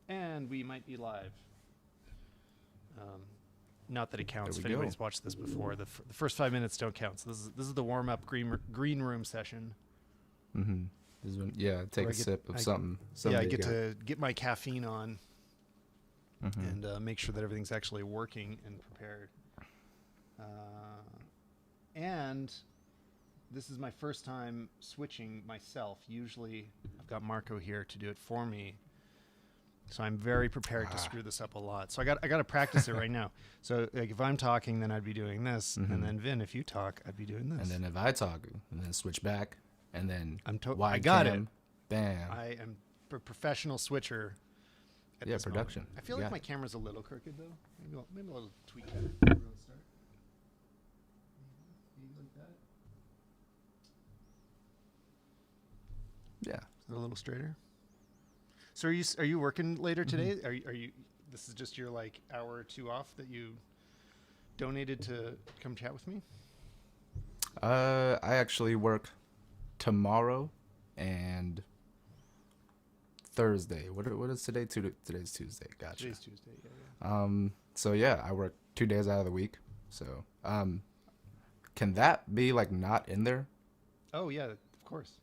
And we might be live. Not that it counts if There we go. anybody's watched this before. The first 5 minutes don't count. So this is the warm-up green room session. Mm-hmm. This is when, take a sip of something. Yeah, I get to get my caffeine on Mm-hmm. and make sure that everything's actually working and prepared. And this is my first time switching myself. Usually I've got Marco here to do it for me. So I'm very prepared to screw this up a lot. So I got to practice it right now. So like if I'm talking, then I'd be doing this, Mm-hmm. and then Vin, if you talk, I'd be doing this. And then if I talk, and then switch back, and then I got cam, it. Bam. I am a professional switcher. At this Production. moment. I feel like my camera's a little crooked though. Maybe I'll tweak that. Maybe like that. Yeah. Is it a little straighter? So are you working later today? Are you? This is just your like hour or two off that you donated to come chat with me? I actually work tomorrow and Thursday. What is today? Today's Tuesday. Gotcha. Today's Tuesday. Yeah. So yeah, I work 2 days out of the week. So can that be like not in there? Oh yeah, of course.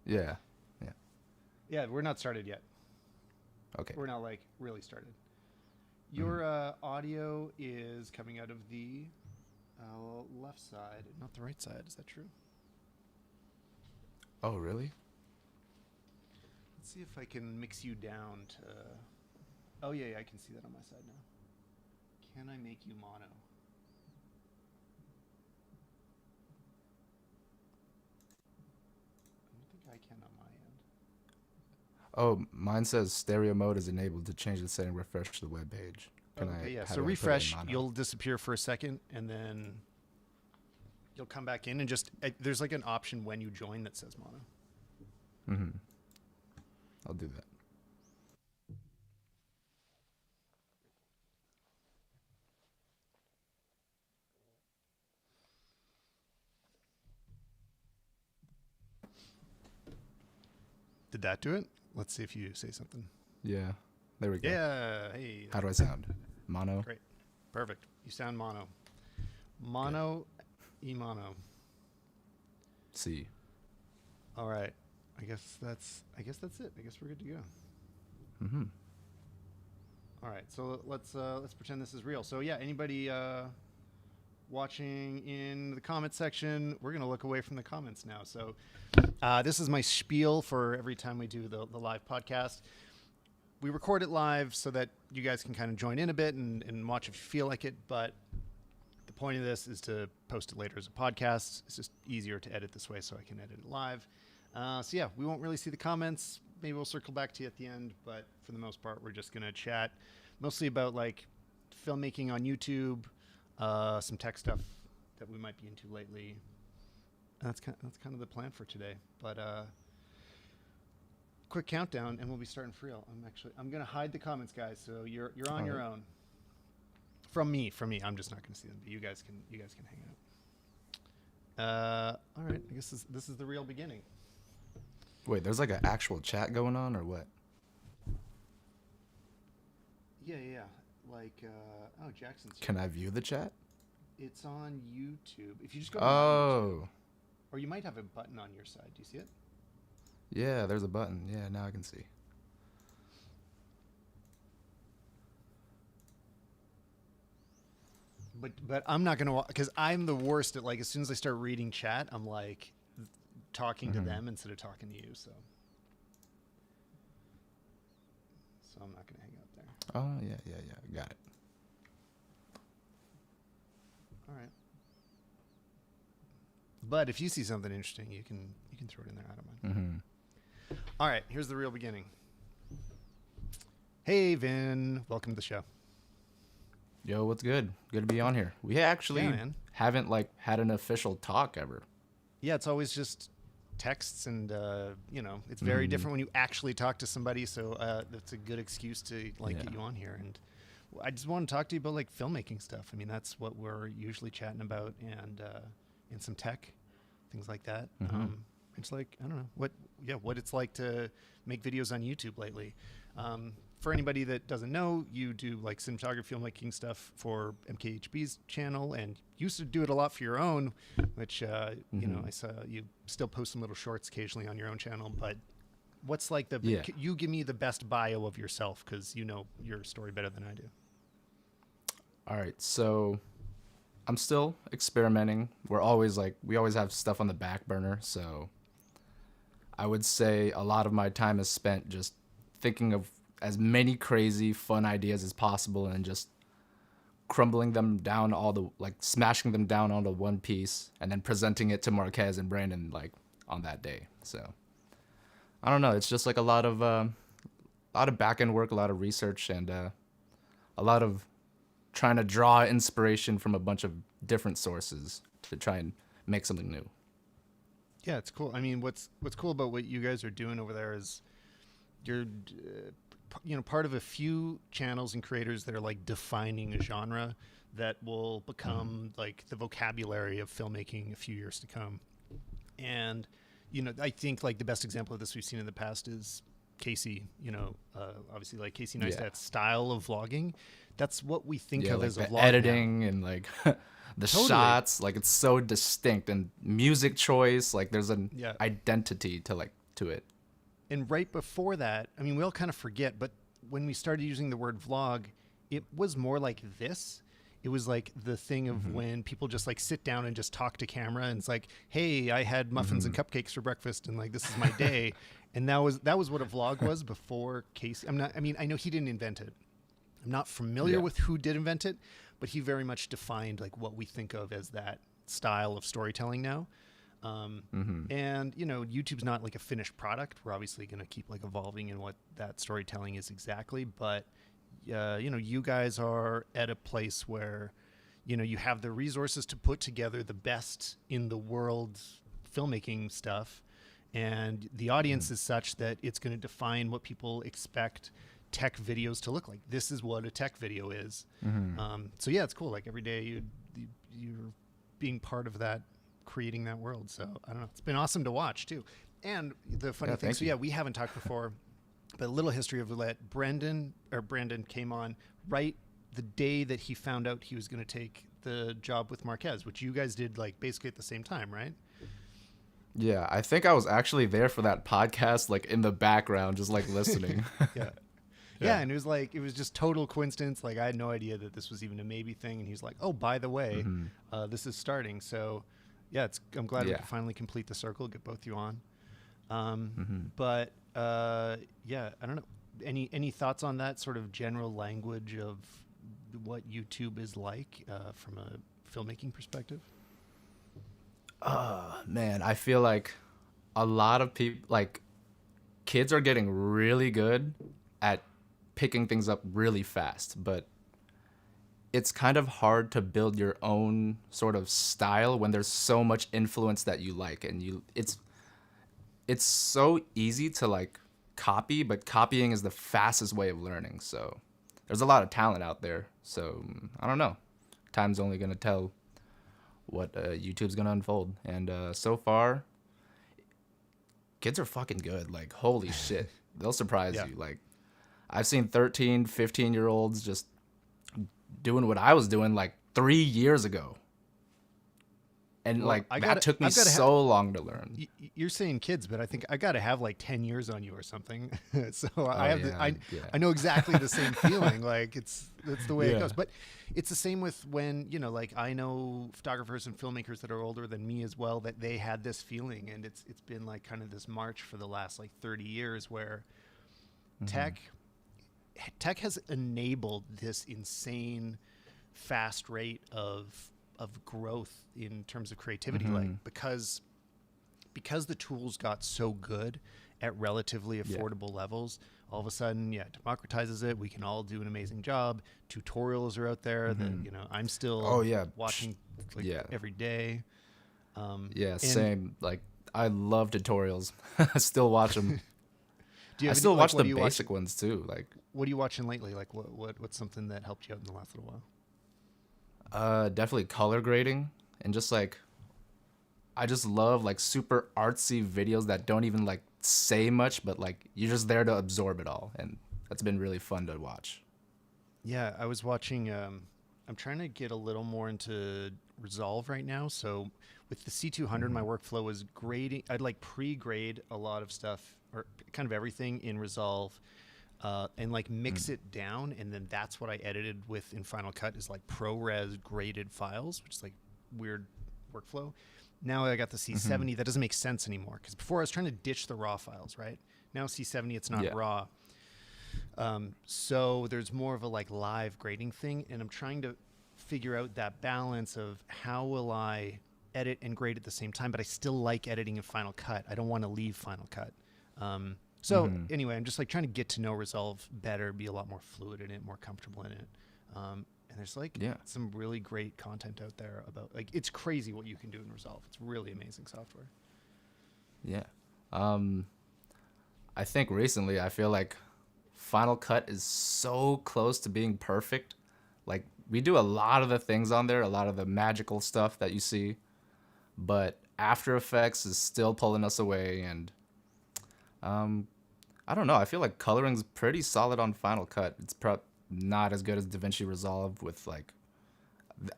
Yeah. Yeah, we're not started yet. Okay. We're not like really started. Your audio is coming out of the left side, not the right side. Is that true? Oh really? Let's see if I can mix you down to... Oh, yeah, I can see that on my side now. Can I make you mono? I don't think I can on my end. Oh, mine says stereo mode is enabled. To change the setting, refresh the web page. Yeah. So refresh, you'll disappear for a second, and then you'll come back in and just... there's like an option when you join that says mono. Mm-hmm. I'll do that. Did that do it? Let's see if you say something. Yeah. There we go. Yeah. Hey. How do I sound? Mono? Great. Perfect. You sound mono. Mono, e-mono. C. All right. I guess that's it. I guess we're good to go. Mm-hmm. All right. So let's pretend this is real. So yeah, anybody watching in the comment section, we're gonna look away from the comments now. So this is my spiel for every time we do the live podcast. We record it live so that you guys can kind of join in a bit and watch if you feel like it. But the point of this is to post it later as a podcast. It's just easier to edit this way, so I can edit it live. So yeah, we won't really see the comments. Maybe we'll circle back to you at the end, but for the most part, we're just gonna chat mostly about like filmmaking on YouTube, some tech stuff that we might be into lately. And that's kind of the plan for today. But quick countdown, and we'll be starting for real. I'm gonna hide the comments, guys. So you're on your own. From me, I'm just not gonna see them. But you guys can hang out. All right, I guess this is the real beginning. Wait, there's like an actual chat going on or what? Yeah. Like, Jackson's here. Can I view the chat? It's on YouTube. If you just go to Oh. or you might have a button on your side. Do you see it? Yeah, there's a button. Yeah, now I can see. But I'm not gonna, because I'm the worst at, like, as soon as I start reading chat, I'm like talking to them instead of talking to you. So I'm not gonna hang out there. Oh yeah. Got it. All right. But if you see something interesting, you can throw it in there. I don't mind. Mm-hmm. All right, here's the real beginning. Hey, Vin, welcome to the show. Yo, what's good? Good to be on here. We actually haven't like had an official talk ever. Yeah, it's always just texts, and it's very different when you actually talk to somebody. So that's a good excuse to get you on here. And I just want to talk to you about like filmmaking stuff. I mean, that's what we're usually chatting about, and some tech, things like that. It's like, I don't know what it's like to make videos on YouTube lately. For anybody that doesn't know, you do like cinematography, filmmaking stuff for MKHB's channel, and used to do it a lot for your own, which, you know, I saw you still post some little shorts occasionally on your own channel. But what's like you give me the best bio of yourself, because you know your story better than I do. All right. So I'm still experimenting. We always have stuff on the back burner. So I would say a lot of my time is spent just thinking of as many crazy, fun ideas as possible and just crumbling them down smashing them down onto one piece and then presenting it to Marquez and Brandon like on that day. So I don't know. It's just like a lot of back end work, a lot of research, and a lot of trying to draw inspiration from a bunch of different sources to try and make something new. Yeah, it's cool. I mean, what's cool about what you guys are doing over there is you're part of a few channels and creators that are like defining a genre that will become like the vocabulary of filmmaking a few years to come. And I think like the best example of this we've seen in the past is Casey. Obviously like Casey Neistat's style of vlogging. That's what we think of like as a the vlog editing now. and like the shots, like it's so distinct, and music choice, like there's an identity to it. And right before that, I mean, we all kind of forget, but when we started using the word vlog, it was more like this. It was like the thing of when people just like sit down and just talk to camera, and it's like, hey, I had muffins and cupcakes for breakfast, and like this is my day. And that was what a vlog was before Casey. I know he didn't invent it. I'm not familiar with who did invent it, but he very much defined like what we think of as that style of storytelling now. And YouTube's not like a finished product. We're obviously going to keep like evolving in what that storytelling is exactly. But, you guys are at a place where, you have the resources to put together the best in the world filmmaking stuff. And the audience is such that it's going to define what people expect tech videos to look like. This is what a tech video is. So yeah, it's cool. Like every day you're being part of that, creating that world. So I don't know, it's been awesome to watch too. And the funny thing, we haven't talked before, but a little history of that. Brandon came on right the day that he found out he was going to take the job with Marquez, which you guys did like basically at the same time, right? Yeah, I think I was actually there for that podcast, like in the background, just like listening. Yeah, and it was just total coincidence. Like I had no idea that this was even a maybe thing, and he's like, "Oh, by the way, this is starting." So, yeah, I'm glad we could finally complete the circle, get both you on. But I don't know. Any thoughts on that sort of general language of what YouTube is like from a filmmaking perspective? Man, I feel like a lot of people, like kids, are getting really good at picking things up really fast, but it's kind of hard to build your own sort of style when there's so much influence that you like, and it's so easy to like copy, but copying is the fastest way of learning. So there's a lot of talent out there. So I don't know. Time's only gonna tell what YouTube's gonna unfold, and so far, kids are fucking good. Like holy shit, they'll surprise you. Like I've seen 13, 15-year-olds just doing what I was doing like 3 years ago. And that took me so long to learn. You're saying kids, but I think I got to have like 10 years on you or something. So I know exactly the same feeling. Like that's the way it goes. But it's the same with when, like I know photographers and filmmakers that are older than me as well, that they had this feeling. And it's been like kind of this march for the last like 30 years where tech has enabled this insane fast rate of growth in terms of creativity, like because the tools got so good at relatively affordable levels, all of a sudden, democratizes it. We can all do an amazing job. Tutorials are out there that, I'm still watching every day. Same. Like I love tutorials. I still watch them. I still watch the basic ones too. Like, what are you watching lately? Like what's something that helped you out in the last little while? Definitely color grading, and just like I just love like super artsy videos that don't even like say much, but like you're just there to absorb it all, and that's been really fun to watch. Yeah, I was watching. I'm trying to get a little more into Resolve right now. So with the C200, my workflow was grading. I'd like pre-grade a lot of stuff or kind of everything in Resolve, and like mix it down, and then that's what I edited with in Final Cut is like ProRes graded files, which is like weird workflow. Now I got the C70. That doesn't make sense anymore because before I was trying to ditch the raw files, right? Now C70, it's not Yeah. raw. So there's more of a like live grading thing, and I'm trying to figure out that balance of how will I edit and grade at the same time, but I still like editing in Final Cut. I don't want to leave Final Cut. So anyway, I'm just like trying to get to know Resolve better, be a lot more fluid in it, more comfortable in it. And there's like some really great content out there about like it's crazy what you can do in Resolve. It's really amazing software. Yeah. I think recently I feel like Final Cut is so close to being perfect. Like we do a lot of the things on there, a lot of the magical stuff that you see, but After Effects is still pulling us away, and I don't know. I feel like coloring's pretty solid on Final Cut. It's not as good as DaVinci Resolve with like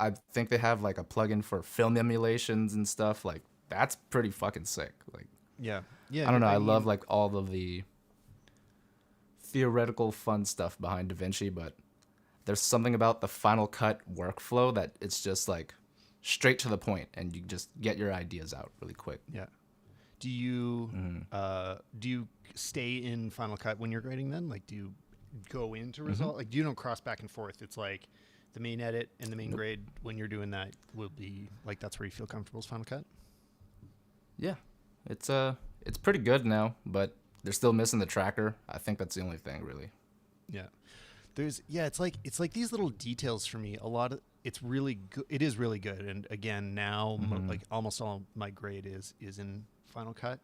I think they have like a plugin for film emulations and stuff. Like that's pretty fucking sick. Like Yeah. Yeah. I don't know. I mean, love like all of the theoretical fun stuff behind DaVinci, but there's something about the Final Cut workflow that it's just like straight to the point, and you just get your ideas out really quick. Yeah. Do you stay in Final Cut when you're grading then? Like do you go into Resolve? Like you don't cross back and forth. It's like the main edit and the main grade when you're doing that will be like that's where you feel comfortable is Final Cut? Yeah. It's pretty good now, but they're still missing the tracker. I think that's the only thing really. Yeah. It's like these little details for me. A lot of it's really good. It is really good. And again, now like almost all my grade is in Final Cut,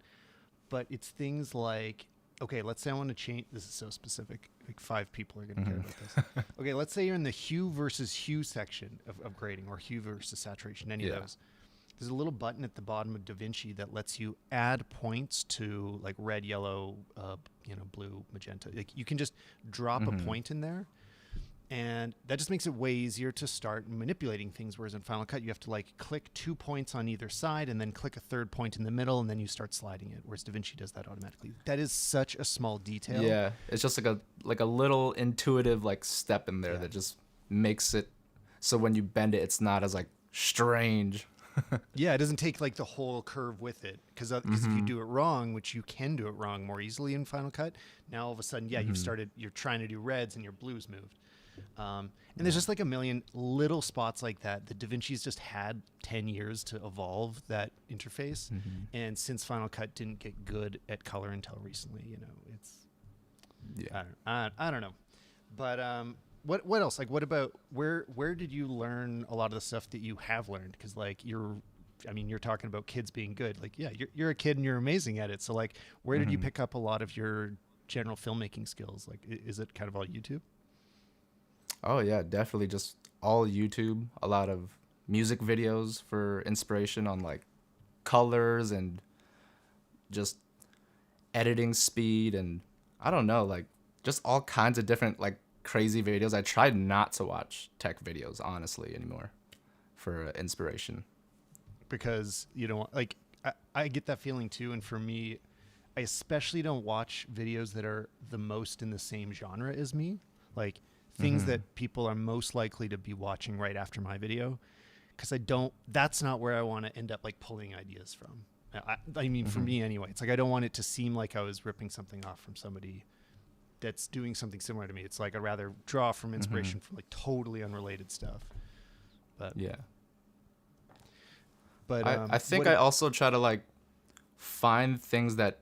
but it's things like, okay, let's say I want to change. This is so specific. Like 5 people are going to care about this. Okay. Let's say you're in the hue versus hue section of grading, or hue versus saturation, any of those. There's a little button at the bottom of DaVinci that lets you add points to like red, yellow, blue, magenta. Like you can just drop a point in there, and that just makes it way easier to start manipulating things. Whereas in Final Cut, you have to like click 2 points on either side and then click a third point in the middle, and then you start sliding it. Whereas DaVinci does that automatically. That is such a small detail. Yeah, it's just like a little intuitive like step in there that just makes it so when you bend it, it's not as like strange. Yeah, it doesn't take like the whole curve with it, because if you do it wrong, which you can do it wrong more easily in Final Cut, now all of a sudden, you're trying to do reds and your blues moved. And there's just like a million little spots like that. The DaVinci's just had 10 years to evolve that interface, and since Final Cut didn't get good at color until recently, it's I don't know, but What else? Like, what about where did you learn a lot of the stuff that you have learned? Because like you're talking about kids being good. Like, yeah, you're a kid and you're amazing at it. So like, where did you pick up a lot of your general filmmaking skills? Like, is it kind of all YouTube? Oh yeah, definitely just all YouTube. A lot of music videos for inspiration on like colors and just editing speed, and I don't know, like just all kinds of different like crazy videos. I tried not to watch tech videos honestly anymore for inspiration, because you don't like I get that feeling too. And for me, I especially don't watch videos that are the most in the same genre as me, like things that people are most likely to be watching right after my video, because that's not where I want to end up like pulling ideas from. I mean, for me anyway, it's like I don't want it to seem like I was ripping something off from somebody that's doing something similar to me. It's like I'd rather draw from inspiration from like totally unrelated stuff. But I think I also try to like find things that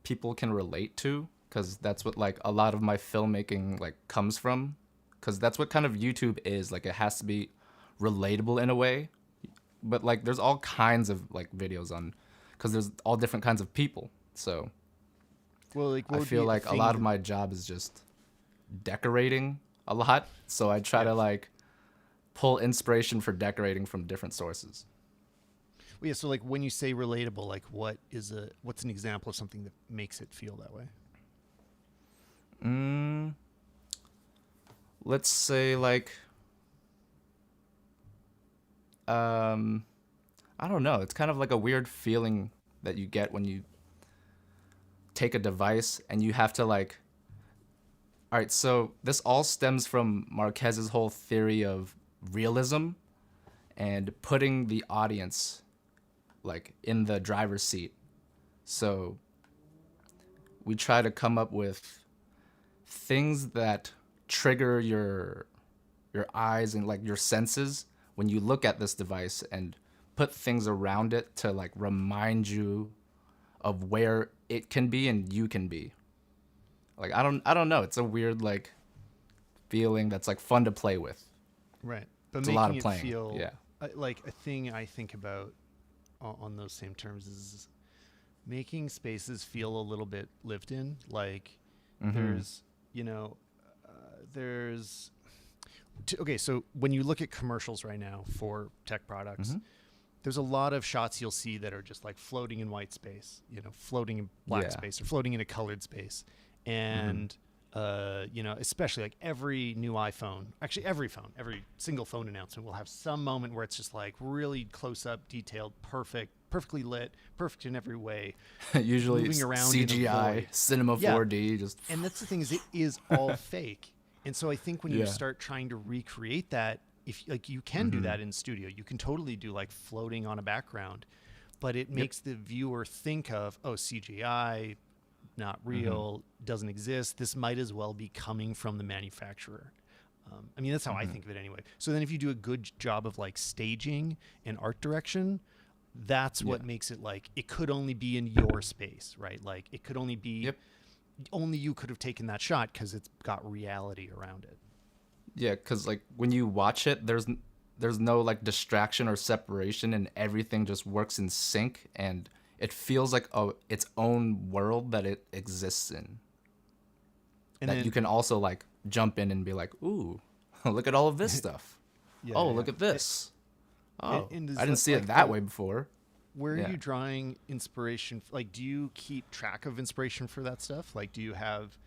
people can relate to, because that's what like a lot of my filmmaking like comes from, because that's what kind of YouTube is. Like it has to be relatable in a way, but like there's all kinds of like videos on, because there's all different kinds of people. So well, like I feel like a lot of my job is just decorating a lot, so I try to like pull inspiration for decorating from different sources. Well, yeah. So like when you say relatable, like what's an example of something that makes it feel that way? Mm, let's say like um I don't know. It's kind of like a weird feeling that you get when you take a device and you have to like, all right, so this all stems from Marquez's whole theory of realism and putting the audience like in the driver's seat. So we try to come up with things that trigger your eyes and like your senses when you look at this device, and put things around it to like remind you of where it can be and you can be. Like I don't know. It's a weird like feeling that's like fun to play with. Right. But It's a lot making of it playing. feel Yeah. like a thing I think about on those same terms is making spaces feel a little bit lived in. Like there's, you know, there's okay, so when you look at commercials right now for tech products, there's a lot of shots you'll see that are just like floating in white space, you know, floating in black Yeah. space or floating in a colored space. And, you know, especially like every new iPhone, actually every phone, every single phone announcement will have some moment where it's just like really close up, detailed, perfectly lit, perfect in every way, Usually moving it's around in a CGI, void. Cinema Yeah. 4D, just And that's the thing is it is all fake. And so I think when you Yeah. start trying to recreate that, if like you can do that in studio, you can totally do like floating on a background, but it makes the viewer think of, oh, CGI, not real, doesn't exist. This might as well be coming from the manufacturer. I mean, that's how I think of it anyway. So then if you do a good job of like staging and art direction, that's what makes it like it could only be in your space, right? Like it could only be only you could have taken that shot because it's got reality around it. yeah, because like when you watch it, there's no like distraction or separation, and everything just works in sync, and it feels like its own world that it exists in. And That then you can also like jump in and be like, ooh, look at all of this stuff. yeah, Oh, yeah. look at this. Oh, And does I didn't that, see like it that the, way before. where are Yeah. you drawing inspiration? Like, do you keep track of inspiration for that stuff? Like, do you have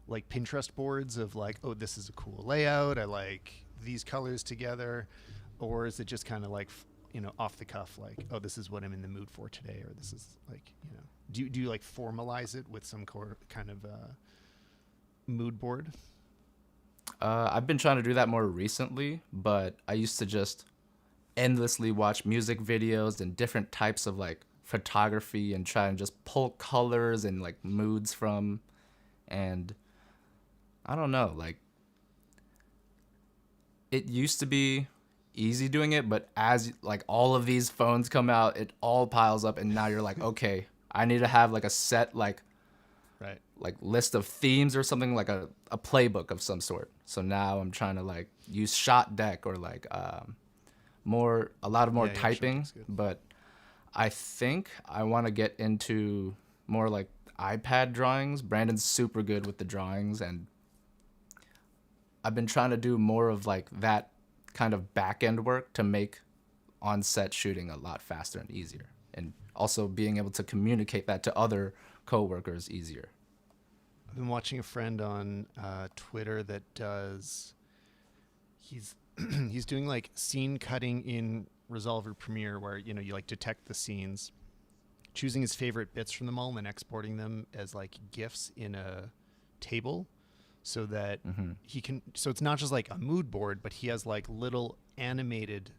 like Pinterest boards of like, oh, this is a cool layout. I like these colors together, or is it just kind of like, you know, off the cuff? Like, oh, this is what I'm in the mood for today, or this is like, you know, do you like formalize it with some kind of mood board? I've been trying to do that more recently, but I used to just endlessly watch music videos and different types of like photography and try and just pull colors and like moods from. And I don't know, like it used to be easy doing it, but as like all of these phones come out, it all piles up, and now you're like, okay, I need to have like a set Right. like list of themes or something, like a playbook of some sort. So now I'm trying to like use shot deck or like a lot of more Yeah, yeah, typing, Showtick's good. but I think I want to get into more like iPad drawings. Brandon's super good with the drawings, and I've been trying to do more of like that kind of back end work to make on set shooting a lot faster and easier, and also being able to communicate that to other coworkers easier. I've been watching a friend on Twitter that does. He's he's doing like scene cutting in Resolver Premiere, where you know you like detect the scenes, choosing his favorite bits from them all, and then exporting them as like GIFs in a table, so that he can. So it's not just like a mood board, but he has like little animated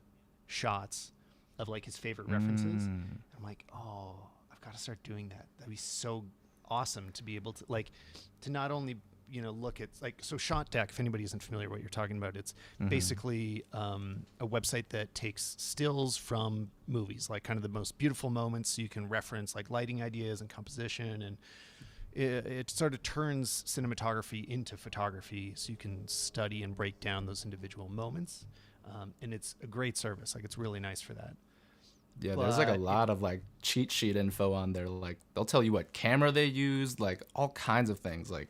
shots of like his favorite references. I'm like, oh, I've got to start doing that. That'd be so awesome to be able to like to not only you know look at like so Shot Deck. If anybody isn't familiar with what you're talking about, it's basically a website that takes stills from movies, like kind of the most beautiful moments, so you can reference like lighting ideas and composition, and it sort of turns cinematography into photography, so you can study and break down those individual moments. And it's a great service. Like it's really nice for that. Yeah, there's like a But lot of like cheat sheet info on there. Like they'll tell you what camera they used, like all kinds of things. Like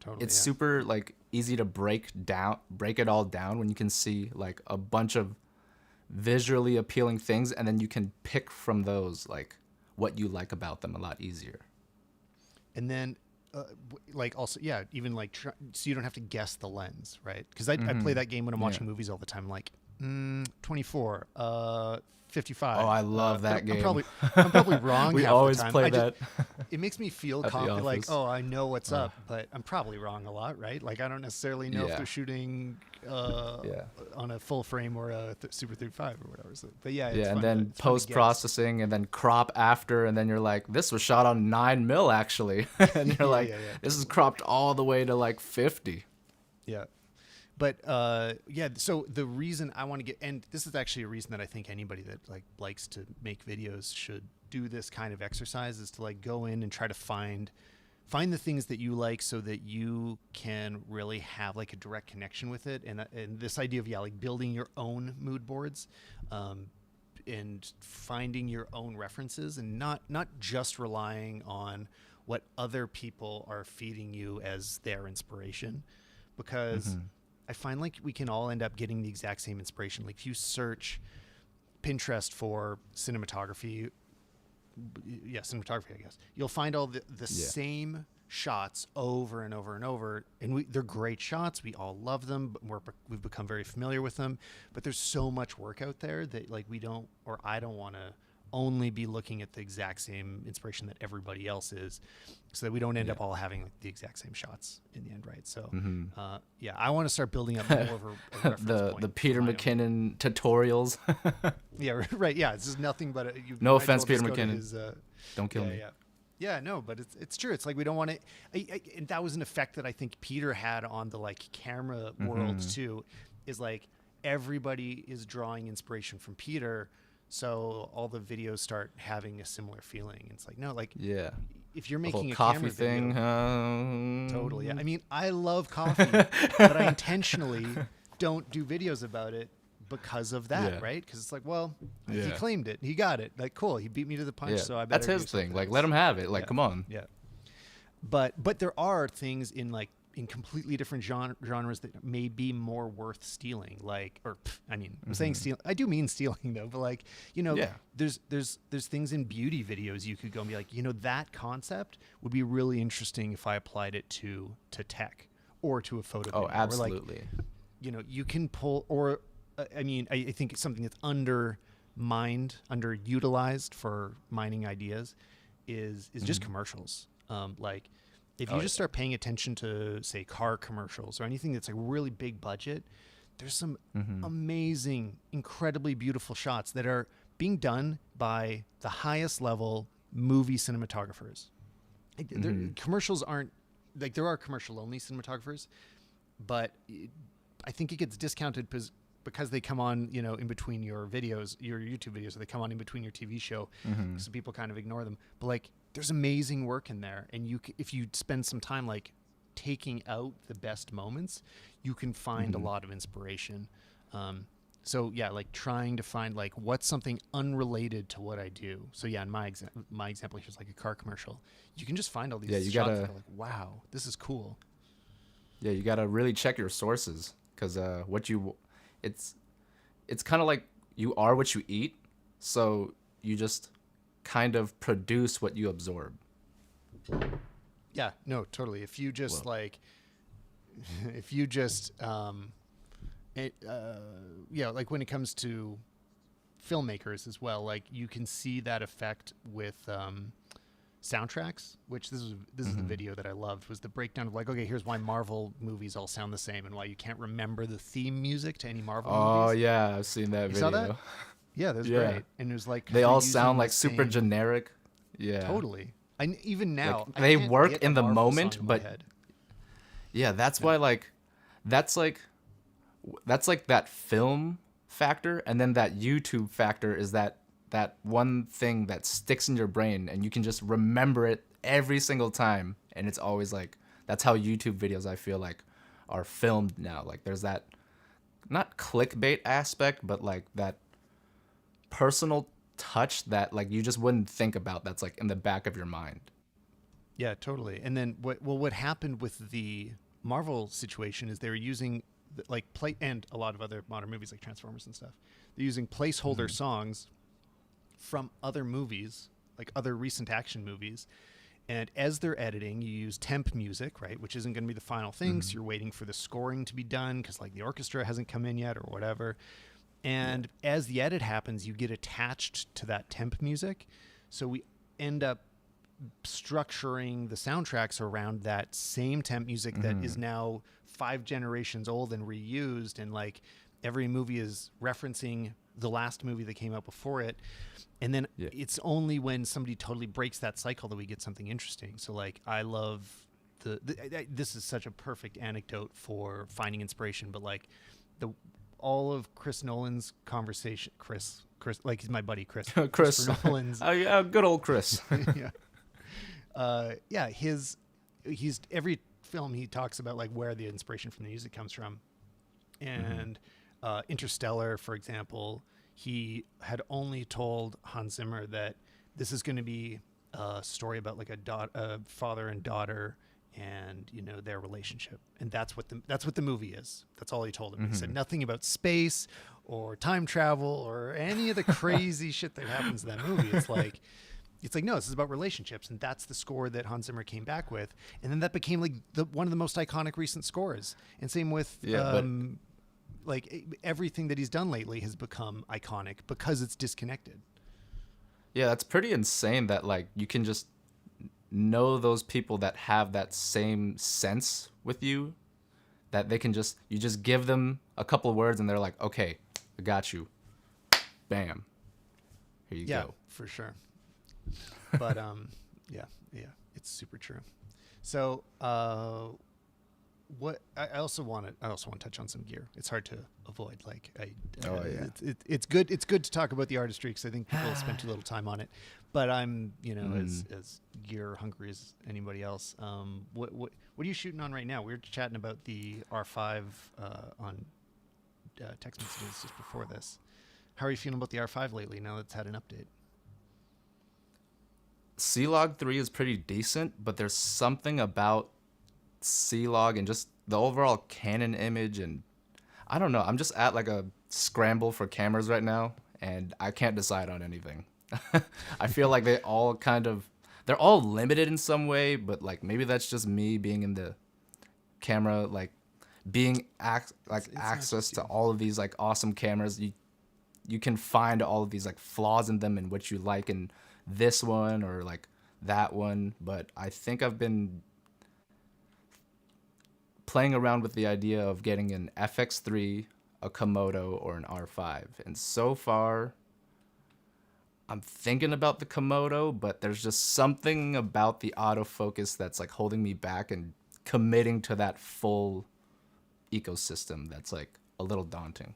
totally, it's yeah. super like easy to break it all down when you can see like a bunch of visually appealing things, and then you can pick from those like what you like about them a lot easier. And then like also, yeah, even like so you don't have to guess the lens, right? Because I play that game when I'm watching movies all the time. Like 24, 55. Oh, I love that game. I'm probably wrong. We half always the time. play that. It makes me feel At the confident, like, office. oh, I know what's up, but I'm probably wrong a lot, right? Like, I don't necessarily know if Yeah. they're shooting on a full frame or a Super 35 or whatever. So, but yeah, it's Yeah, fun and then to guess. post processing, and then crop after, and then you're like, this was shot on 9mm actually, and you're like, this is cropped all the way to like 50. Yeah. But yeah, so the reason I want to get, and this is actually a reason that I think anybody that like likes to make videos should do this kind of exercise, is to like go in and try to find the things that you like, so that you can really have like a direct connection with it. And this idea of like building your own mood boards, and finding your own references, and not just relying on what other people are feeding you as their inspiration, because I find like we can all end up getting the exact same inspiration. Like if you search Pinterest for cinematography, I guess, you'll find all the same shots over and over and over. And they're great shots. We all love them, but we've become very familiar with them. But there's so much work out there that like I don't want to only be looking at the exact same inspiration that everybody else is, so that we don't end up all having like the exact same shots in the end, right? So yeah, I want to start building up more of a reference point. The Peter McKinnon tutorials. Yeah, right. Yeah, it's just nothing but no offense, Peter McKinnon. Don't kill me. Yeah, no, but it's true. It's like we don't want to, and that was an effect that I think Peter had on the like camera world too, is like everybody is drawing inspiration from Peter. So all the videos start having a similar feeling. It's like, no, like, if you're making a coffee camera thing, video, totally. Yeah. I mean, I love coffee, but I intentionally don't do videos about it because of that, right? Because it's like, well, he claimed it, he got it, like, cool, he beat me to the punch. So I better that's his thing. Like, let him have it. Like, come on. Yeah. But there are things in like in completely different genres that may be more worth stealing. Like, I'm saying steal. I do mean stealing though, but like, there's things in beauty videos you could go and be like, that concept would be really interesting if I applied it to tech or to a photo. Oh, video. absolutely. Or like, you can pull, or I think it's something that's underutilized for mining ideas is just commercials. Like, if you just start paying attention to, say, car commercials or anything that's like really big budget, there's some amazing, incredibly beautiful shots that are being done by the highest level movie cinematographers. Commercials aren't, like, there are commercial only cinematographers, but I think it gets discounted because they come on, in between your videos, your YouTube videos, or they come on in between your TV show, so people kind of ignore them. But like, there's amazing work in there, and if you spend some time like taking out the best moments, you can find a lot of inspiration. So yeah, like trying to find like what's something unrelated to what I do. So yeah, in my example here's like a car commercial. You can just find all these shots that are like, wow, this is cool. Yeah, you gotta really check your sources, because it's kind of like you are what you eat, so you just kind of produce what you absorb. Yeah, no, totally. If you just like when it comes to filmmakers as well, like you can see that effect with soundtracks, which this is the video that I loved, was the breakdown of like, okay, here's why Marvel movies all sound the same and why you can't remember the theme music to any Marvel movies. Oh yeah, I've seen that video. Saw that? Yeah, that's great. And it was like they all sound like super generic. Yeah, totally. And even now, like, they work in the moment, but yeah, that's why like that's like that film factor, and then that YouTube factor is that one thing that sticks in your brain and you can just remember it every single time. And it's always like, that's how YouTube videos, I feel like, are filmed now. Like there's that not clickbait aspect, but like that personal touch that like you just wouldn't think about, that's like in the back of your mind. Yeah, totally. And then what happened with the Marvel situation is they were using like play and a lot of other modern movies like Transformers and stuff. They're using placeholder songs from other movies, like other recent action movies. And as they're editing, you use temp music, right, which isn't going to be the final thing. So you're waiting for the scoring to be done because like the orchestra hasn't come in yet or whatever. And as the edit happens, you get attached to that temp music. So we end up structuring the soundtracks around that same temp music that is now 5 generations old and reused, and like every movie is referencing the last movie that came out before it. And then it's only when somebody totally breaks that cycle that we get something interesting. So like I love this is such a perfect anecdote for finding inspiration, but like all of Chris Nolan's conversation, Chris, like he's my buddy, Chris Christopher Nolan's, good old Chris. He's every film he talks about like where the inspiration from the music comes from, and Interstellar, for example, he had only told Hans Zimmer that this is going to be a story about like a father and daughter, and you know their relationship, and that's what the movie is. That's all he told him. He said nothing about space or time travel or any of the crazy shit that happens in that movie. It's like no, this is about relationships, and that's the score that Hans Zimmer came back with, and then that became like one of the most iconic recent scores. And same with like everything that he's done lately has become iconic because it's disconnected. Yeah, that's pretty insane that like you can just know those people that have that same sense with you, that they can you just give them a couple of words and they're like, okay, I got you. Bam. Here you go. Yeah, for sure. But yeah, it's super true. So what I also want to touch on some gear. It's hard to avoid. Like it's good to talk about the artistry because I think people spend too little time on it. But I'm as gear hungry as anybody else. What are you shooting on right now? We were chatting about the R5 on text messages just before this. How are you feeling about the R5 lately? Now that it's had an update. C-Log 3 is pretty decent, but there's something about C-Log and just the overall Canon image, and I don't know. I'm just at like a scramble for cameras right now, and I can't decide on anything. I feel like they're all limited in some way, but like maybe that's just me being in the camera, like being access to all of these like awesome cameras. You can find all of these like flaws in them and what you like in this one or like that one, but I think I've been playing around with the idea of getting an FX3, a Komodo, or an R5. And so far, I'm thinking about the Komodo, but there's just something about the autofocus that's like holding me back and committing to that full ecosystem that's like a little daunting.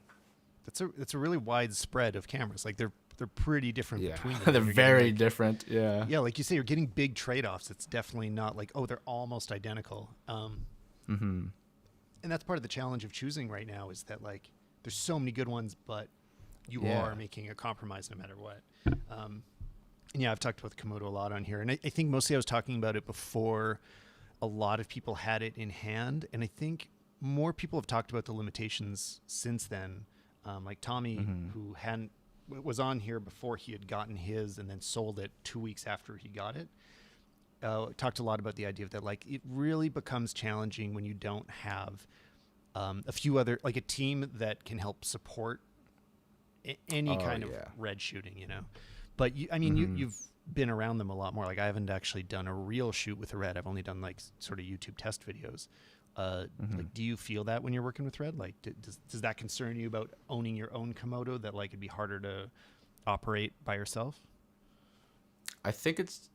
That's a really wide spread of cameras. Like they're pretty different between them. They're very different. Yeah. Yeah, like you say, you're getting big trade-offs. It's definitely not like, oh, they're almost identical. And that's part of the challenge of choosing right now is that like there's so many good ones, but you are making a compromise no matter what. And yeah, I've talked about the Komodo a lot on here, and I think mostly I was talking about it before a lot of people had it in hand, and I think more people have talked about the limitations since then. Like Tommy, who was on here before he had gotten his and then sold it 2 weeks after he got it. Talked a lot about the idea of that, like, it really becomes challenging when you don't have a few other, like a team that can help support any kind of red shooting, you know. But you've been around them a lot more. Like I haven't actually done a real shoot with a red. I've only done like sort of YouTube test videos. Like, do you feel that when you're working with red? Like, does that concern you about owning your own Komodo, that like it'd be harder to operate by yourself? I think it's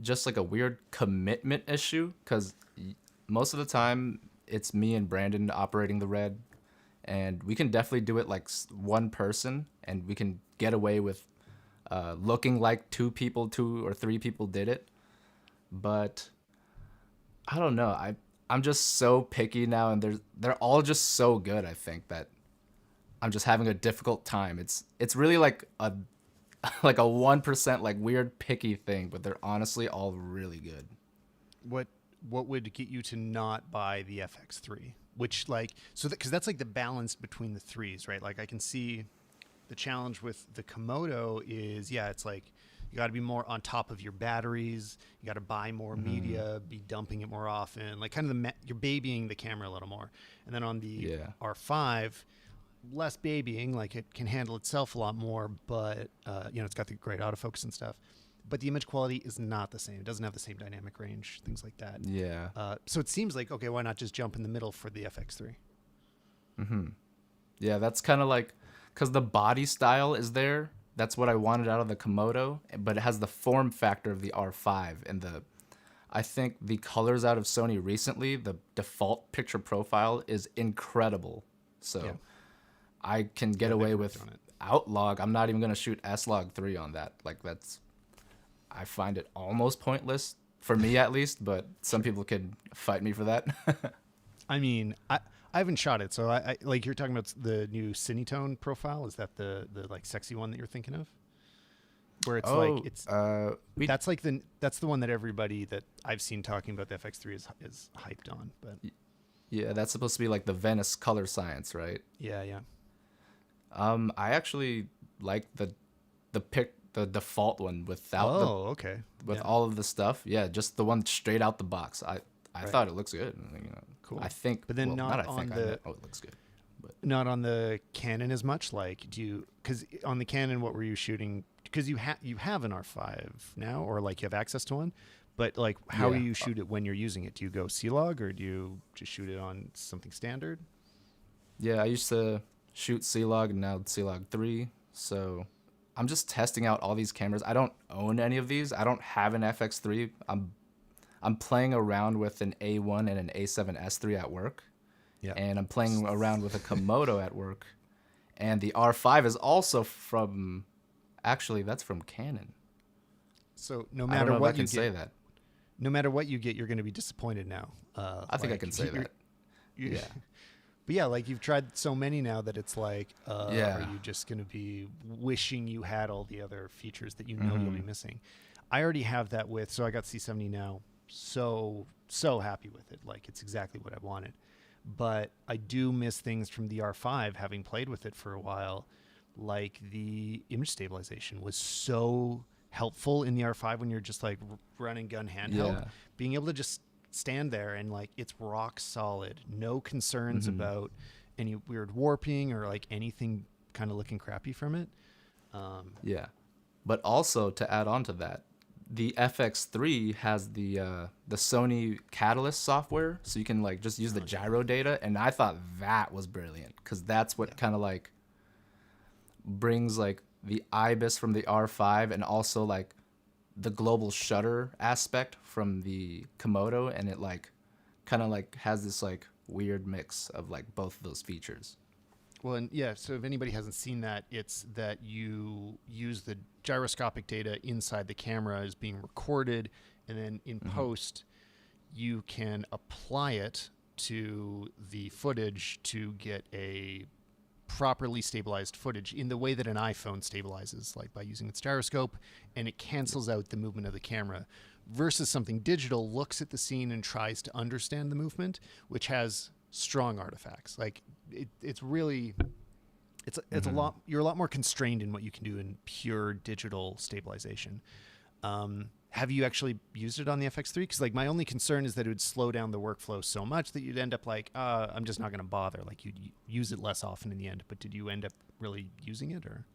just like a weird commitment issue because most of the time it's me and Brandon operating the red, and we can definitely do it like one person, and we can get away with looking like two or three people did it. But I don't know. I'm just so picky now, and they're all just so good. I think that I'm just having a difficult time. It's really like a 1% like weird picky thing, but they're honestly all really good. What would get you to not buy the FX3? which like so because that's like the balance between the threes, right? Like I can see the challenge with the Komodo is it's like you got to be more on top of your batteries. You got to buy more media, be dumping it more often. Like kind of you're babying the camera a little more. And then on the R5, less babying, like it can handle itself a lot more, but it's got the great autofocus and stuff. But the image quality is not the same. It doesn't have the same dynamic range, things like that. Yeah. So it seems like, okay, why not just jump in the middle for the FX3? Yeah, that's kind of like, because the body style is there. That's what I wanted out of the Komodo, but it has the form factor of the R5 and I think the colors out of Sony recently, the default picture profile is incredible. So I can get away with outlog. I'm not even going to shoot S-Log 3 on that. Like I find it almost pointless for me at least, but some people could fight me for that. I mean, I haven't shot it, so I like you're talking about the new Cinetone profile. Is that the like sexy one that you're thinking of? Where it's that's the one that everybody that I've seen talking about the FX3 is hyped on. But yeah, that's supposed to be like the Venice color science, right? Yeah. I actually like the default one without all of the stuff. Yeah, just the one straight out the box. I thought it looks good. Cool. I think, but then it looks good. But not on the Canon as much. Like, because on the Canon, what were you shooting? Because you have an R5 now, or like you have access to one. But like, how do you shoot it when you're using it? Do you go C-Log or do you just shoot it on something standard? Yeah, I used to shoot C-Log and now C-Log 3. So I'm just testing out all these cameras. I don't own any of these. I don't have an FX3. I'm playing around with an A1 and an A7S3 at work. Yeah. And I'm playing around with a Komodo at work. And the R5 is also that's from Canon. So no matter what you say that. No matter what you get, you're going to be disappointed now. I think I can say that. Yeah. But yeah, like you've tried so many now that it's like, are you just going to be wishing you had all the other features that you'll be missing? I already have that so I got C70 now. So happy with it. Like it's exactly what I wanted. But I do miss things from the R5, having played with it for a while. Like the image stabilization was so helpful in the R5 when you're just like running gun handheld. Being able to just stand there and like it's rock solid. No concerns about any weird warping or like anything kind of looking crappy from it. But also to add on to that, the FX3 has the Sony Catalyst software, so you can like just use the gyro data, and I thought that was brilliant because that's what kind of like brings like the IBIS from the R5 and also like the global shutter aspect from the Komodo, and it like kind of like has this like weird mix of like both of those features. Well, and so if anybody hasn't seen that, it's that you use the gyroscopic data inside the camera is being recorded, and then in post, you can apply it to the footage to get a properly stabilized footage in the way that an iPhone stabilizes, like by using its gyroscope, and it cancels out the movement of the camera, versus something digital looks at the scene and tries to understand the movement, which has strong artifacts. Like it's really a lot. You're a lot more constrained in what you can do in pure digital stabilization. Have you actually used it on the FX3? Because like my only concern is that it would slow down the workflow so much that you'd end up like, I'm just not going to bother. Like you'd use it less often in the end. But did you end up really using it or?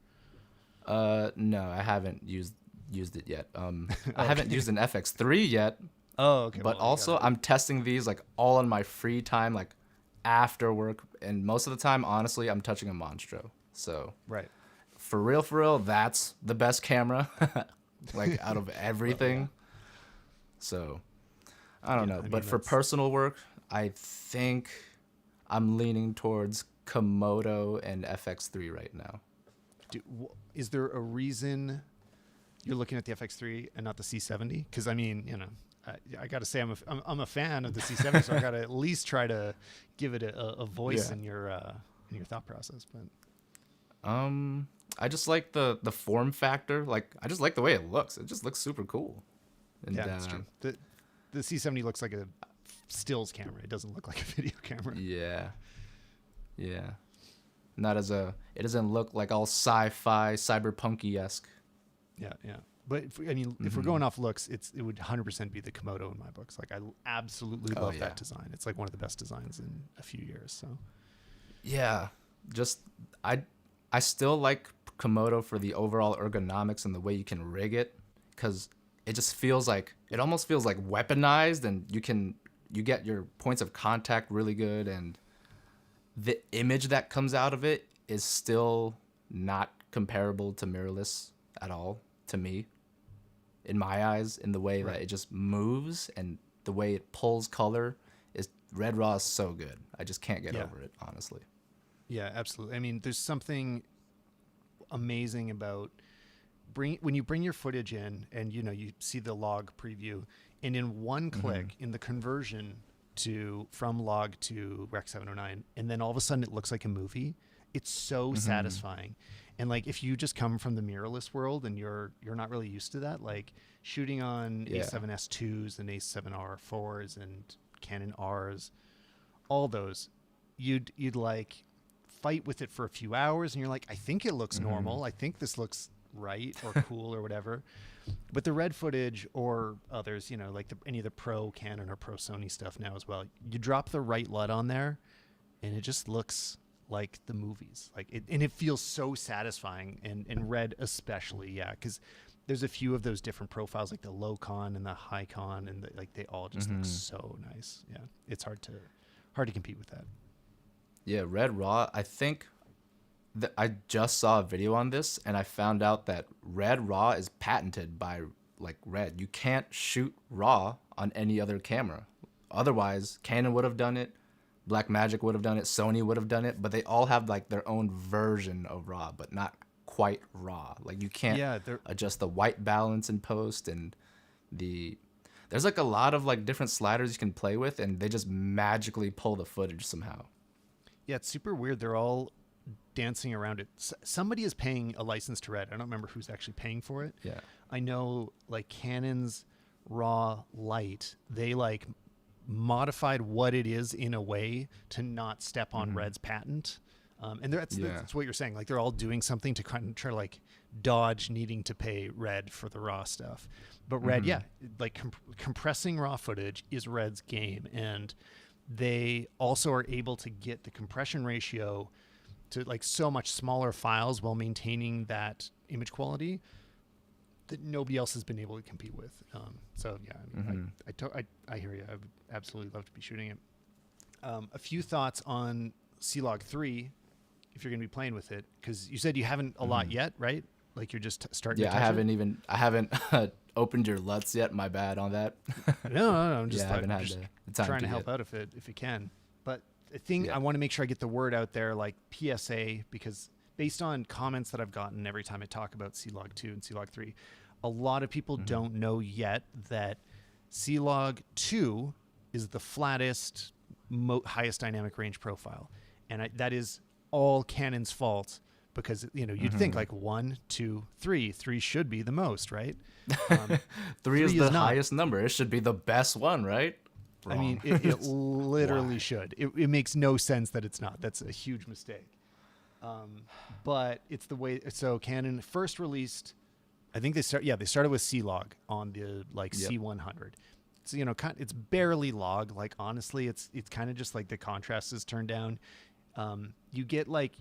No, I haven't used it yet. I haven't used an FX3 yet. Oh, okay. But also I'm testing these like all in my free time, like after work, and most of the time, honestly, I'm touching a Monstro. So for real, that's the best camera, like out of everything. So I don't know, but for personal work, I think I'm leaning towards Komodo and FX3 right now. Is there a reason you're looking at the FX3 and not the C70? Because I mean, I got to say I'm a fan of the C70, so I got to at least try to give it a voice in your thought process. But I just like the form factor. Like I just like the way it looks. It just looks super cool. And, that's true. The C70 looks like stills camera. It doesn't look like a video camera. Yeah. Yeah. Not as a. It doesn't look like all sci-fi, cyberpunky-esque. Yeah, yeah. But if we're going off looks, it would 100% be the Komodo in my books. Like I absolutely love that design. It's like one of the best designs in a few years. So Yeah, just I still like Komodo for the overall ergonomics and the way you can rig it, because it just feels like it almost feels like weaponized, and you get your points of contact really good, and the image that comes out of it is still not comparable to mirrorless at all to me, in my eyes, in the way that it just moves and the way it pulls color. Is Red Raw is so good. I just can't get over it, honestly. Yeah, absolutely. I mean, there's something amazing about when you bring your footage in, and you see the log preview, and in one click in the conversion from log to Rec 709, and then all of a sudden it looks like a movie. It's so satisfying. And like if you just come from the mirrorless world and you're not really used to that, like shooting on A7S2s and A7R4s and Canon Rs, all those, you'd like fight with it for a few hours, and you're like, I think it looks normal. I think this looks right or cool or whatever. But the red footage or others, like any of the pro Canon or pro Sony stuff now as well, you drop the right LUT on there, and it just looks like the movies. And it feels so satisfying, and red especially, because there's a few of those different profiles, like the low con and the high con, and they all just look so nice. Yeah, it's hard to compete with that. Yeah, Red Raw, I think I just saw a video on this, and I found out that Red Raw is patented by like Red. You can't shoot RAW on any other camera. Otherwise, Canon would have done it, Blackmagic would have done it, Sony would have done it, but they all have like their own version of RAW, but not quite RAW. Like you can't adjust the white balance in post, and there's like a lot of like different sliders you can play with, and they just magically pull the footage somehow. Yeah, it's super weird. They're all dancing around it. Somebody is paying a license to Red. I don't remember who's actually paying for it. Yeah. I know like Canon's RAW Light, they like modified what it is in a way to not step on Red's patent. And that's what you're saying. Like they're all doing something to kind of try to like dodge needing to pay Red for the RAW stuff. But Red, like compressing RAW footage is Red's game. And they also are able to get the compression ratio to like so much smaller files while maintaining that image quality that nobody else has been able to compete with. So yeah, I mean, I hear you. I would absolutely love to be shooting it. A few thoughts on C-Log 3 if you're going to be playing with it, because you said you haven't a lot yet, right? Like you're just starting. Yeah, I haven't opened your LUTs yet. My bad on that. No. I'm just, I haven't had the time trying to help out if you can. But the thing I want to make sure I get the word out there, like PSA, because based on comments that I've gotten every time I talk about C-Log 2 and C-Log 3, a lot of people don't know yet that C-Log 2 is the flattest, highest dynamic range profile, and that is all Canon's fault. Because you'd think like 1, 2, 3. 3 should be the most, right? 3 is the highest number. It should be the best one, right? Wrong. I mean, it literally should. It makes no sense that it's not. That's a huge mistake. But it's the way. So Canon first released, I think they started with C-Log on the C100. So it's barely log. Like honestly, it's kind of just like the contrast is turned down. You get like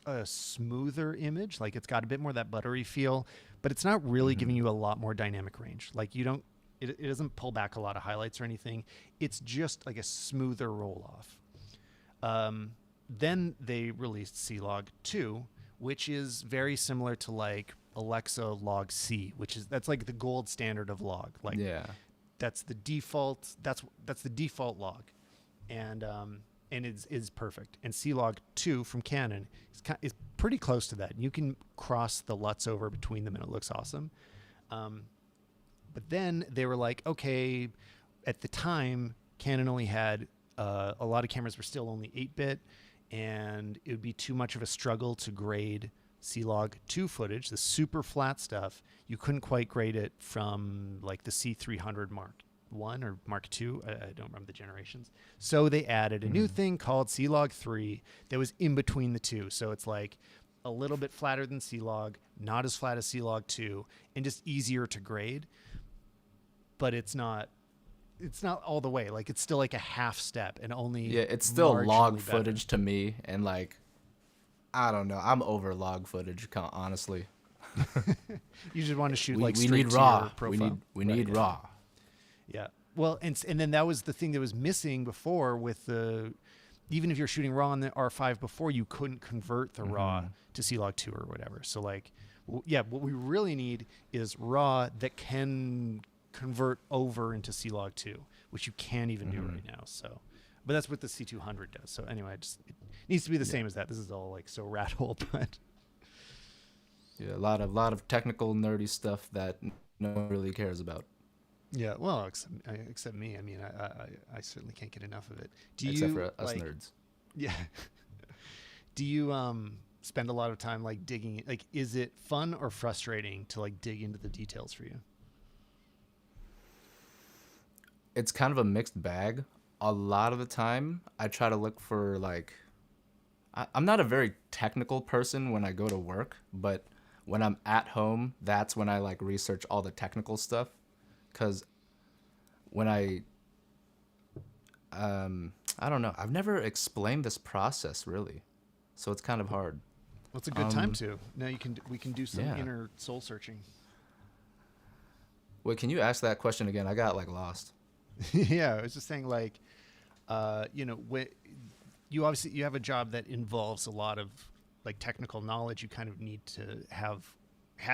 a smoother image, like it's got a bit more of that buttery feel, but it's not really giving you a lot more dynamic range. Like it doesn't pull back a lot of highlights or anything. It's just like a smoother roll off. Then they released C-Log 2, which is very similar to like Alexa Log C, that's like the gold standard of log. Like that's the default. That's the default log, and it is perfect. And C-Log 2 from Canon is pretty close to that. You can cross the LUTs over between them, and it looks awesome. But then they were like, okay, at the time, Canon only had a lot of cameras were still only 8-bit, and it would be too much of a struggle to grade C-Log 2 footage, the super flat stuff. You couldn't quite grade it from like the C300 mark. 1 or Mark 2. I don't remember the generations. So they added a new thing called C-Log 3 that was in between the two. So it's like a little bit flatter than C-Log, not as flat as C-Log 2, and just easier to grade. But it's not all the way. Like it's still like a half step and only it's still log better. footage to me, and like I don't know, I'm over log footage, honestly. You just want to shoot we straight need to raw. your profile. We need raw. Yeah. Well, and then that was the thing that was missing before with even if you're shooting raw on the R5 before, you couldn't convert the raw to C-Log 2 or whatever. So like, what we really need is raw that can convert over into C-Log 2, which you can't even do right now. So, but that's what the C200 does. So anyway, it needs to be the same as that. This is all like so rat hole, but yeah, a lot of technical nerdy stuff that no one really cares about. Yeah, well, except me. I mean, I certainly can't get enough of it. Except for us nerds. Yeah. Do you spend a lot of time like digging? Like, is it fun or frustrating to like dig into the details for you? It's kind of a mixed bag. A lot of the time, I try to look for like. I'm not a very technical person when I go to work, but when I'm at home, that's when I like research all the technical stuff. Because when I don't know, I've never explained this process really, so it's kind of hard. Well, it's a good time to. Now we can do some inner soul searching. Wait, can you ask that question again? I got like lost. Yeah, I was just saying like, you obviously you have a job that involves a lot of like technical knowledge. You kind of need to have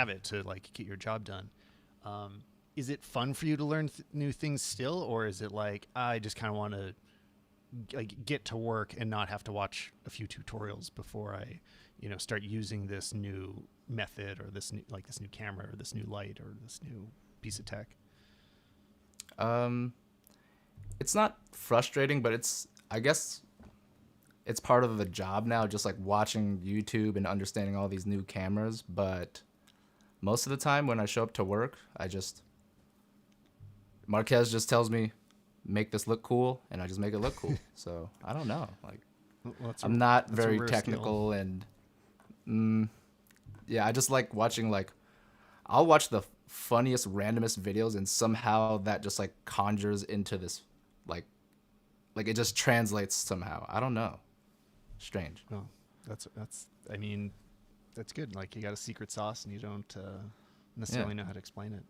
it to like get your job done. Is it fun for you to learn new things still, or is it like I just kind of want to like get to work and not have to watch a few tutorials before I, start using this new method or this new camera or this new light or this new piece of tech? It's not frustrating, but I guess it's part of the job now, just like watching YouTube and understanding all these new cameras. But most of the time when I show up to work, Marquez just tells me, make this look cool, and I just make it look cool. So I don't know. Like, I'm not very technical, and I just like watching. Like, I'll watch the funniest, randomest videos, and somehow that just like conjures into this, like it just translates somehow. I don't know. Strange. Oh, that's. I mean, that's good. Like you got a secret sauce, and you don't necessarily know how to explain it.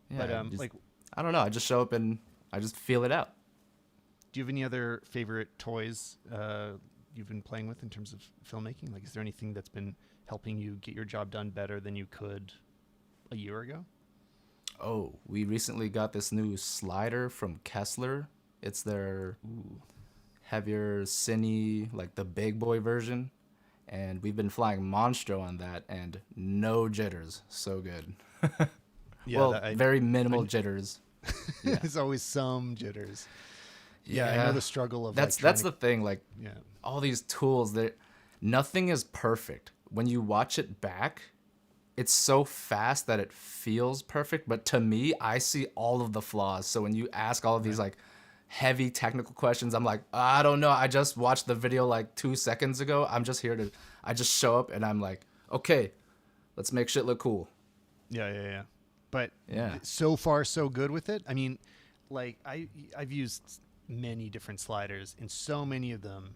Yeah, but I don't know. I just show up and I just feel it out. Do you have any other favorite toys you've been playing with in terms of filmmaking? Like, is there anything that's been helping you get your job done better than you could a year ago? Oh, we recently got this new slider from Kessler. It's their heavier cine, like the big boy version. And we've been flying Monstro on that, and no jitters. So good. Yeah, very minimal jitters. Yeah. There's always some jitters. Yeah, I know the struggle of that's the thing. Like, all these tools, nothing is perfect. When you watch it back, it's so fast that it feels perfect. But to me, I see all of the flaws. So when you ask all of these like heavy technical questions, I'm like, I don't know. I just watched the video like 2 seconds ago. I just show up and I'm like, okay, let's make shit look cool. Yeah. But so far so good with it. I mean, like I've used many different sliders, and so many of them,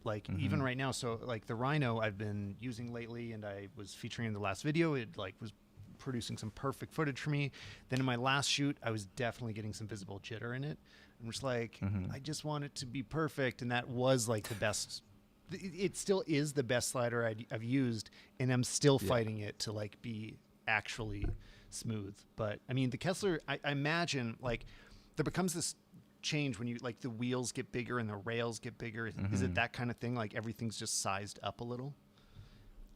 like even right now. So like the Rhino I've been using lately, and I was featuring in the last video. It like was producing some perfect footage for me. Then in my last shoot, I was definitely getting some visible jitter in it. I'm just like, I just want it to be perfect, and that was like the best. It still is the best slider I've used, and I'm still fighting it to like be actually smooth. But I mean, the Kessler, I imagine like there becomes this change when you like the wheels get bigger and the rails get bigger. Is it that kind of thing? Like everything's just sized up a little?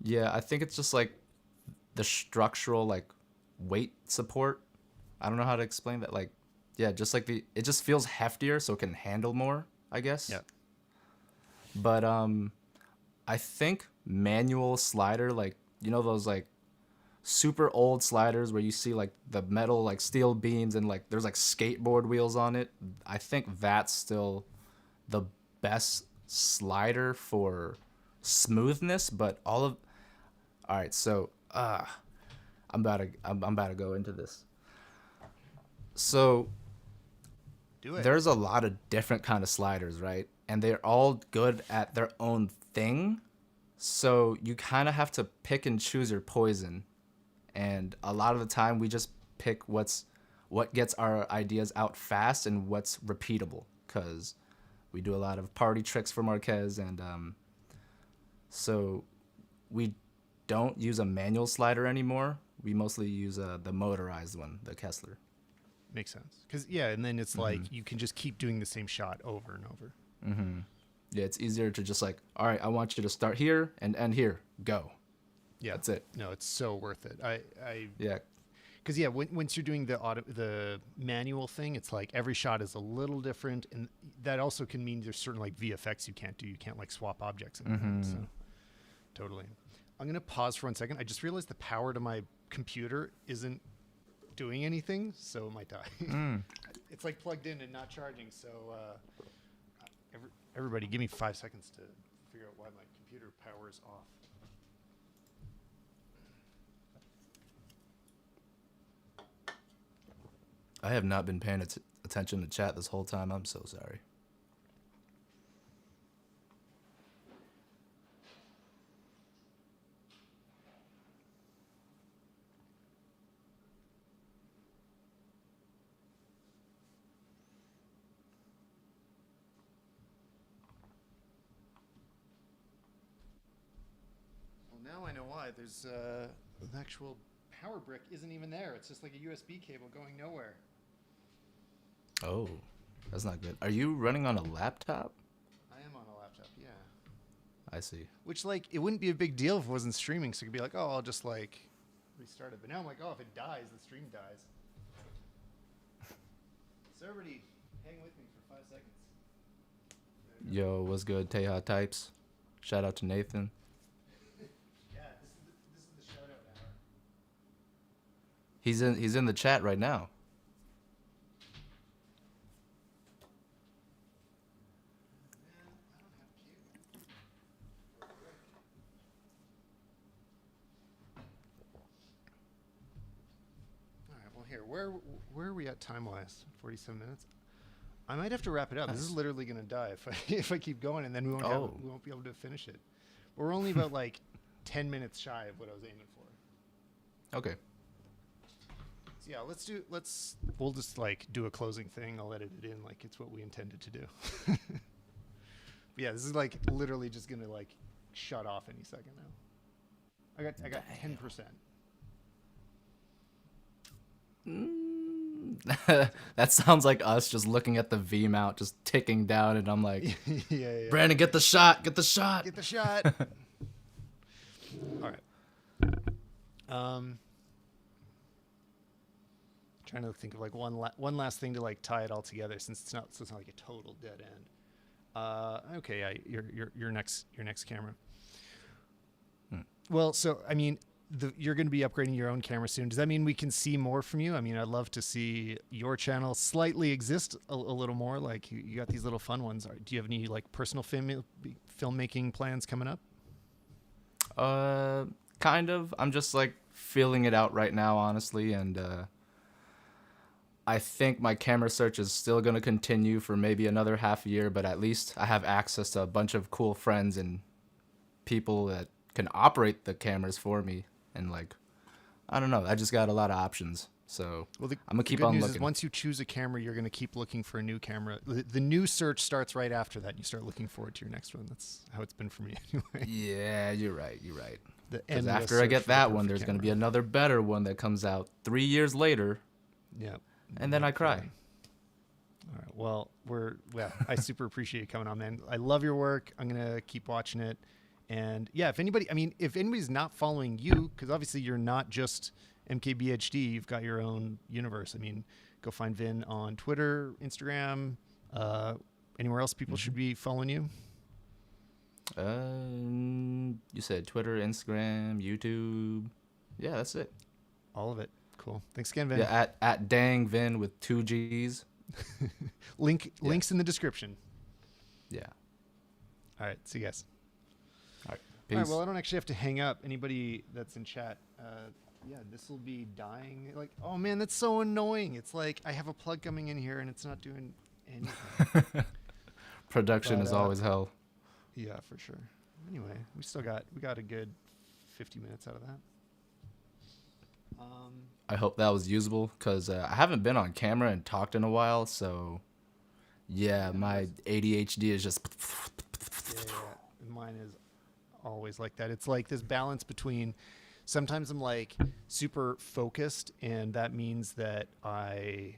Yeah, I think it's just like the structural like weight support. I don't know how to explain that. Like, yeah, just like it just feels heftier, so it can handle more, I guess. Yeah. But I think manual slider, like, those like super old sliders where you see like the metal like steel beams and like there's like skateboard wheels on it. I think that's still the best slider for smoothness, but all right, so I'm about to go into this. So Do it. there's a lot of different kind of sliders, right? And they're all good at their own thing. So you kind of have to pick and choose your poison. And a lot of the time we just pick what gets our ideas out fast and what's repeatable, cuz we do a lot of party tricks for Marquez, and so we don't use a manual slider anymore. We mostly use the motorized one, the Kessler. Makes sense. Because, yeah, and then it's like you can just keep doing the same shot over and over. Mm-hmm. Yeah, it's easier to just like, all right, I want you to start here and end here. Go. Yeah. That's it. No, it's so worth it. Yeah. Because, yeah, once you're doing the manual thing, it's like every shot is a little different. And that also can mean there's certain, like, VFX you can't do. You can't, like, swap objects. And so, totally. I'm going to pause for 1 second. I just realized the power to my computer isn't doing anything, so it might die. It's like plugged in and not charging, so everybody give me 5 seconds to figure out why my computer power is off. I have not been paying attention to chat this whole time. I'm so sorry. Well, now I know why. There's an actual power brick isn't even there. It's just like a USB cable going nowhere. Oh, that's not good. Are you running on a laptop? I am on a laptop, yeah. I see. Which, like, it wouldn't be a big deal if it wasn't streaming, so it could be like, oh, I'll just, like, restart it. But now I'm like, oh, if it dies, the stream dies. So everybody, hang with me for 5 seconds. Yo, what's good, Teja Types? Shout out to Nathan. Yeah, this is the shout out hour. He's in the chat right now. Where are we at time wise? 47 minutes. I might have to wrap it up. This is literally gonna die if I keep going, and then we won't be able to finish it. But we're only about like 10 minutes shy of what I was aiming for. Okay. So yeah, we'll just like do a closing thing. I'll edit it in like it's what we intended to do. But yeah, this is like literally just gonna like shut off any second now. I got 10%. That sounds like us just looking at the V mount just ticking down, and I'm like, yeah. Brandon, get the shot, get the shot. Get the shot. All right. Trying to think of like one last thing to like tie it all together, since it's not like a total dead end. Okay, yeah, your next camera. Well, so I mean, you're going to be upgrading your own camera soon. Does that mean we can see more from you? I mean, I'd love to see your channel slightly exist a little more. Like you got these little fun ones. Do you have any like personal filmmaking plans coming up? Kind of. I'm just like feeling it out right now, honestly, and I think my camera search is still going to continue for maybe another half year, but at least I have access to a bunch of cool friends and people that can operate the cameras for me. And like, I don't know, I just got a lot of options. So I'm going to keep on looking. Is once you choose a camera, you're going to keep looking for a new camera. The new search starts right after that. You start looking forward to your next one. That's how it's been for me anyway. Yeah, you're right. Because Endless after I search get for the that one, perfect there's going to be camera. another better one that comes out 3 years later. Yeah. And then I cry. All right. Well, I super appreciate you coming on, man. I love your work. I'm going to keep watching it. And yeah, if anybody's not following you, because obviously you're not just MKBHD, you've got your own universe. I mean, go find Vin on Twitter, Instagram, anywhere else people should be following you. You said Twitter, Instagram, YouTube. Yeah, that's it. All of it. Cool. Thanks again, Vin. Yeah, at dang Vin with 2 G's. Links in the description. Yeah. All right. See you guys. All right. All Peace. right. Well, I don't actually have to hang up. Anybody that's in chat, yeah, this will be dying. Like, oh man, that's so annoying. It's like I have a plug coming in here and it's not doing anything. Production But, is always hell. Yeah, for sure. Anyway, we got a good 50 minutes out of that. I hope that was usable because I haven't been on camera and talked in a while. So, yeah, my ADHD is just. Yeah, mine is always like that. It's like this balance between sometimes I'm like super focused and that means that I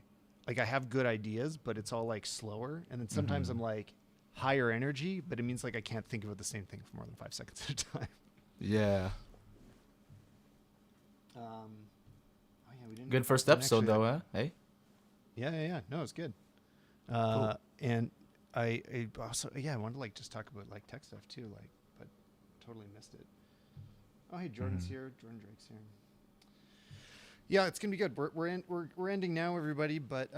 have good ideas, but it's all like slower. And then sometimes I'm like higher energy, but it means like I can't think about the same thing for more than 5 seconds at a time. Yeah. Oh yeah, we didn't. Good first didn't episode, actually- though, huh? Hey? Yeah. No, it's good. Cool. And I also, I wanted to like just talk about like tech stuff too, like, but totally missed it. Oh, hey, Jordan's here. Jordan Drake's here. Yeah, it's gonna be good. We're ending now, everybody. But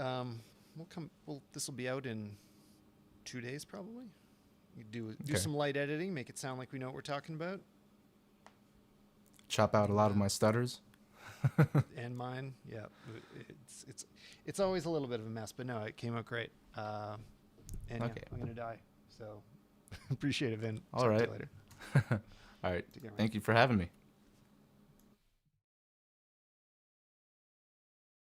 this will be out in 2 days probably. You do Okay. some light editing, make it sound like we know what we're talking about. Chop out a lot of my stutters. And mine, yeah. It's always a little bit of a mess, but no, it came out great. And Okay. I'm gonna die. So appreciate it, Vin. All Talk to you right. later. All right. Take care, man. Thank you for having me.